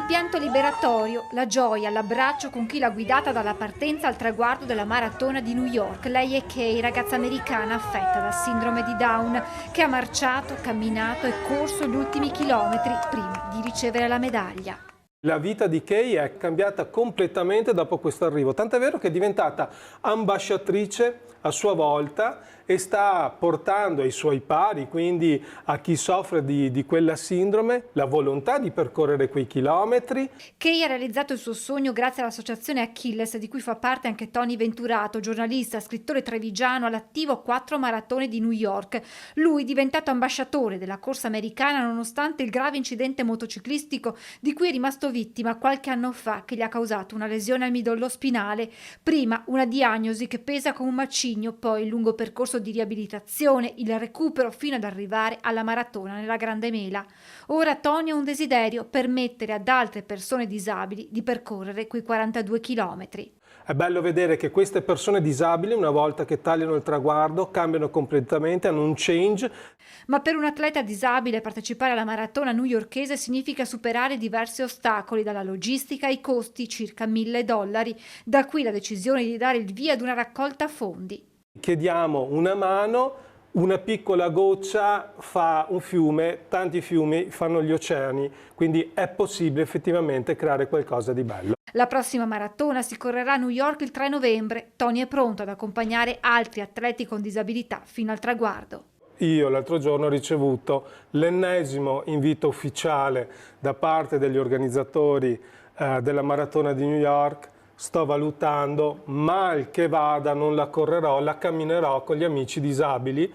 Il pianto liberatorio, la gioia, l'abbraccio con chi l'ha guidata dalla partenza al traguardo della maratona di New York. Lei è Kay, ragazza americana affetta da sindrome di Down, che ha marciato, camminato e corso gli ultimi chilometri prima di ricevere la medaglia. La vita di Kay è cambiata completamente dopo questo arrivo, tant'è vero che è diventata ambasciatrice a sua volta e sta portando ai suoi pari, quindi a chi soffre di quella sindrome, la volontà di percorrere quei chilometri. Kay ha realizzato il suo sogno grazie all'associazione Achilles, di cui fa parte anche Tony Venturato, giornalista, scrittore trevigiano all'attivo a 4 maratone di New York. Lui, diventato ambasciatore della corsa americana nonostante il grave incidente motociclistico di cui è rimasto vittima qualche anno fa, che gli ha causato una lesione al midollo spinale. Prima una diagnosi che pesa come un macigno, poi il lungo percorso di riabilitazione, il recupero fino ad arrivare alla maratona nella Grande Mela. Ora Tony ha un desiderio: permettere ad altre persone disabili di percorrere quei 42 chilometri. È bello vedere che queste persone disabili, una volta che tagliano il traguardo, cambiano completamente, hanno un change. Ma per un atleta disabile partecipare alla maratona newyorkese significa superare diversi ostacoli, dalla logistica ai costi, circa $1.000. Da qui la decisione di dare il via ad una raccolta fondi. Chiediamo una mano, una piccola goccia fa un fiume, tanti fiumi fanno gli oceani, quindi è possibile effettivamente creare qualcosa di bello. La prossima maratona si correrà a New York il 3 novembre. Tony è pronto ad accompagnare altri atleti con disabilità fino al traguardo. Io l'altro giorno ho ricevuto l'ennesimo invito ufficiale da parte degli organizzatori della maratona di New York. Sto valutando, mal che vada non la correrò, la camminerò con gli amici disabili.